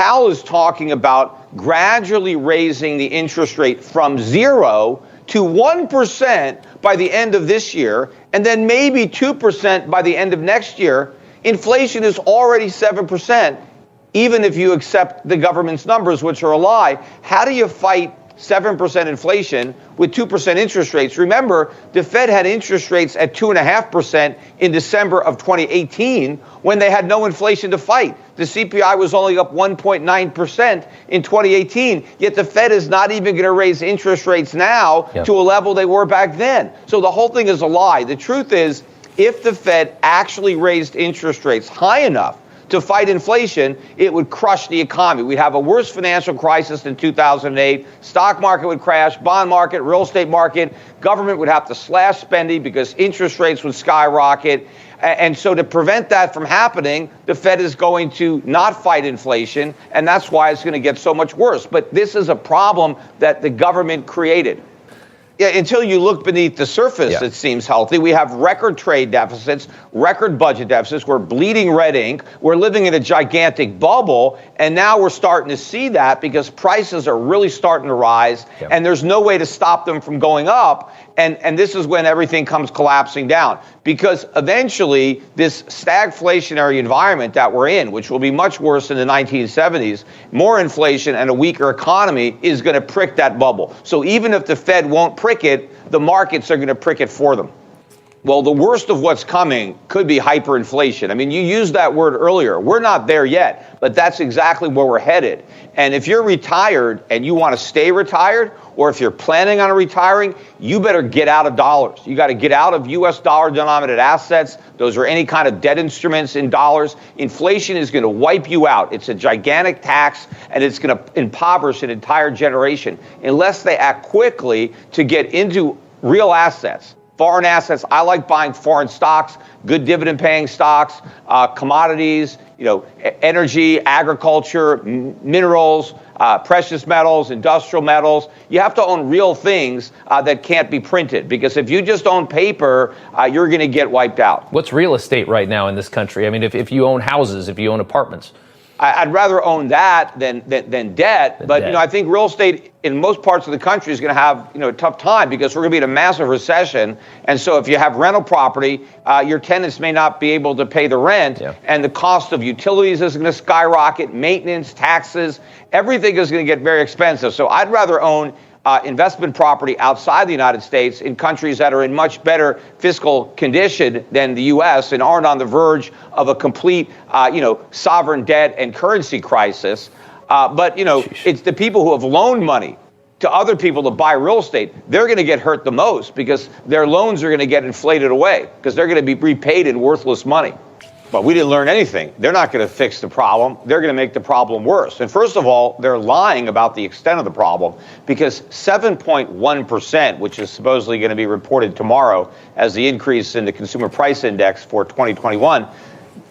Powell is talking about gradually raising the interest rate from 0 to 1% by the end of this year, and then maybe 2% by the end of next year. Inflation is already 7%, even if you accept the government's numbers, which are a lie. How do you fight 7% inflation with 2% interest rates? Remember, the Fed had interest rates at 2.5% in December of 2018 when they had no inflation to fight. The CPI was only up 1.9% in 2018, yet the Fed is not even going to raise interest rates now to a level they were back then. So the whole thing is a lie. The truth is, if the Fed actually raised interest rates high enough to fight inflation, it would crush the economy. We'd have a worse financial crisis than 2008. Stock market would crash, bond market, real estate market. Government would have to slash spending because interest rates would skyrocket. And so to prevent that from happening, the Fed is going to not fight inflation, and that's why it's going to get so much worse. But this is a problem that the government created. Yeah, until you look beneath the surface, it seems healthy. We have record trade deficits, record budget deficits. We're bleeding red ink. We're living in a gigantic bubble. And now we're starting to see that because prices are really starting to rise. And there's no way to stop them from going up. And this is when everything comes collapsing down. Because eventually, this stagflationary environment that we're in, which will be much worse than the 1970s, more inflation and a weaker economy is going to prick that bubble. So even if the Fed won't prick it, the markets are going to prick it for them. Well, the worst of what's coming could be hyperinflation. I mean, you used that word earlier. We're not there yet, but that's exactly where we're headed. And if you're retired and you want to stay retired, or if you're planning on retiring, you better get out of dollars. You got to get out of U.S. dollar-denominated assets. Those are any kind of debt instruments in dollars. Inflation is going to wipe you out. It's a gigantic tax, and it's going to impoverish an entire generation unless they act quickly to get into real assets. Foreign assets. I like buying foreign stocks, good dividend-paying stocks, commodities, energy, agriculture, minerals, precious metals, industrial metals. You have to own real things that can't be printed, because if you just own paper, you're going to get wiped out. What's real estate right now in this country? I mean, if you own houses, if you own apartments. I'd rather own that than debt. But, I think real estate in most parts of the country is going to have, a tough time because we're going to be in a massive recession. And so if you have rental property, your tenants may not be able to pay the rent. And the cost of utilities is going to skyrocket, maintenance, taxes, everything is going to get very expensive. So I'd rather own investment property outside the United States in countries that are in much better fiscal condition than the U.S. and aren't on the verge of a complete, sovereign debt and currency crisis. But it's the people who have loaned money to other people to buy real estate. They're going to get hurt the most because their loans are going to get inflated away because they're going to be repaid in worthless money. But we didn't learn anything. They're not going to fix the problem. They're going to make the problem worse. And first of all, they're lying about the extent of the problem, because 7.1%, which is supposedly going to be reported tomorrow as the increase in the consumer price index for 2021,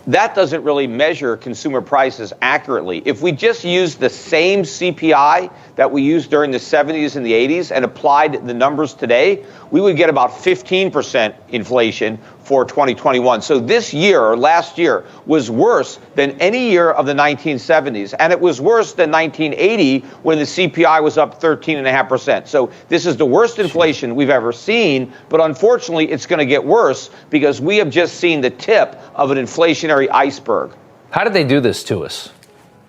that doesn't really measure consumer prices accurately. If we just used the same CPI that we used during the 70s and the 80s and applied the numbers today, we would get about 15% inflation for 2021. So this year, or last year, was worse than any year of the 1970s. And it was worse than 1980 when the CPI was up 13.5%. So this is the worst inflation we've ever seen. But unfortunately, it's going to get worse because we have just seen the tip of an inflationary iceberg. How did they do this to us?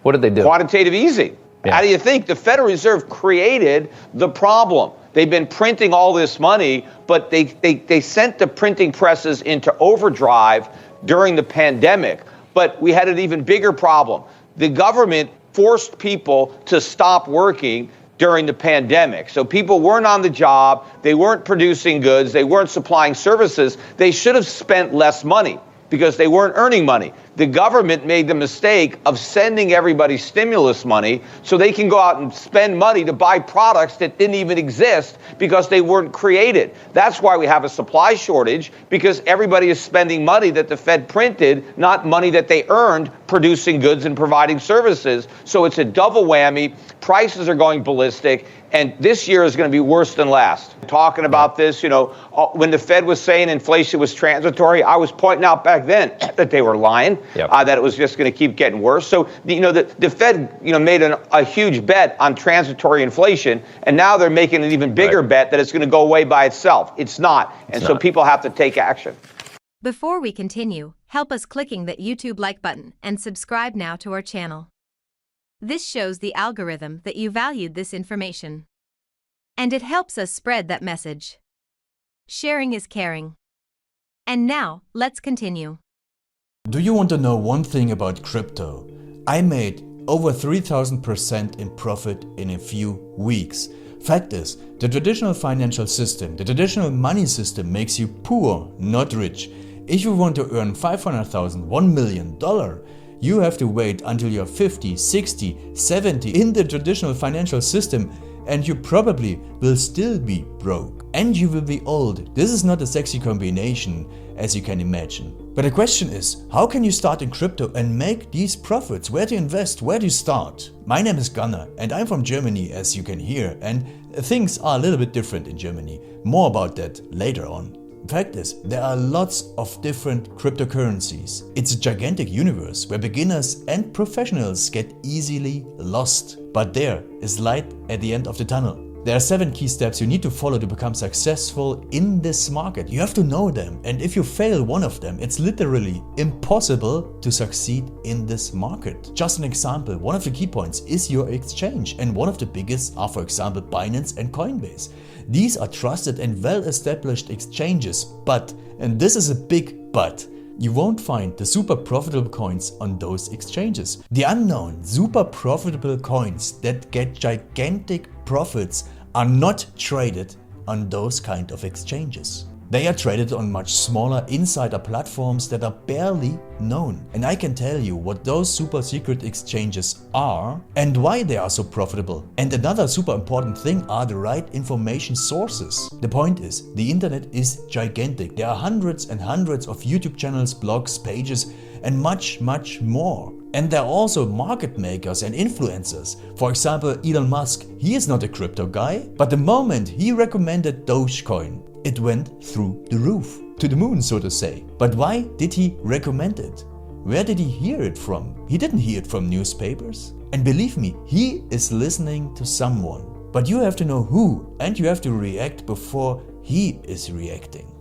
What did they do? Quantitative easing. How do you think? The Federal Reserve created the problem. They've been printing all this money, but they sent the printing presses into overdrive during the pandemic. But we had an even bigger problem. The government forced people to stop working during the pandemic. So people weren't on the job. They weren't producing goods. They weren't supplying services. They should have spent less money because they weren't earning money. The government made the mistake of sending everybody stimulus money so they can go out and spend money to buy products that didn't even exist because they weren't created. That's why we have a supply shortage, because everybody is spending money that the Fed printed, not money that they earned producing goods and providing services. So it's a double whammy. Prices are going ballistic. And this year is going to be worse than last. Talking about this, when the Fed was saying inflation was transitory, I was pointing out back then that they were lying. that it was just going to keep getting worse. So, the Fed, made a huge bet on transitory inflation, and now they're making an even bigger bet that it's going to go away by itself. It's not. And so people have to take action. Before we continue, help us clicking that YouTube like button and subscribe now to our channel. This shows the algorithm that you valued this information. And it helps us spread that message. Sharing is caring. And now, let's continue. Do you want to know one thing about crypto? I made over 3000% in profit in a few weeks. Fact is, the traditional financial system, the traditional money system makes you poor, not rich. If you want to earn $500,000, $1 million, you have to wait until you're 50, 60, 70 in the traditional financial system, and you probably will still be broke. And you will be old. This is not a sexy combination, as you can imagine. But the question is, how can you start in crypto and make these profits? Where to invest? Where to start? My name is Gunnar and I'm from Germany, as you can hear, and things are a little bit different in Germany. More about that later on. Fact is, there are lots of different cryptocurrencies. It's a gigantic universe where beginners and professionals get easily lost. But there is light at the end of the tunnel. There are 7 key steps you need to follow to become successful in this market. You have to know them, and if you fail one of them, it's literally impossible to succeed in this market. Just an example, one of the key points is your exchange, and one of the biggest are, for example, Binance and Coinbase. These are trusted and well-established exchanges, but, and this is a big but, you won't find the super profitable coins on those exchanges. The unknown super profitable coins that get gigantic profits are not traded on those kind of exchanges. They are traded on much smaller insider platforms that are barely known. And I can tell you what those super secret exchanges are and why they are so profitable. And another super important thing are the right information sources. The point is, the internet is gigantic. There are hundreds and hundreds of YouTube channels, blogs, pages, and much, much more. And there are also market makers and influencers. For example, Elon Musk, he is not a crypto guy, but the moment he recommended Dogecoin, it went through the roof, to the moon, so to say. But why did he recommend it? Where did he hear it from? He didn't hear it from newspapers. And believe me, he is listening to someone. But you have to know who, and you have to react before he is reacting.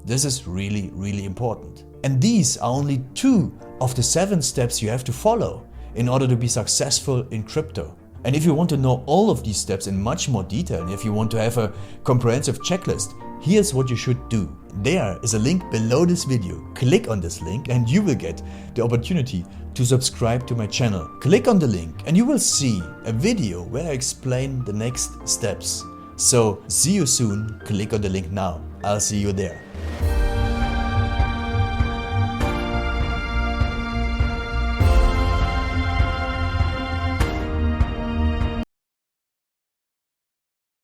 This is really, really important. And these are only 2 of the 7 steps you have to follow in order to be successful in crypto. And if you want to know all of these steps in much more detail, and if you want to have a comprehensive checklist, here's what you should do. There is a link below this video. Click on this link and you will get the opportunity to subscribe to my channel. Click on the link and you will see a video where I explain the next steps. So see you soon. Click on the link now. I'll see you there.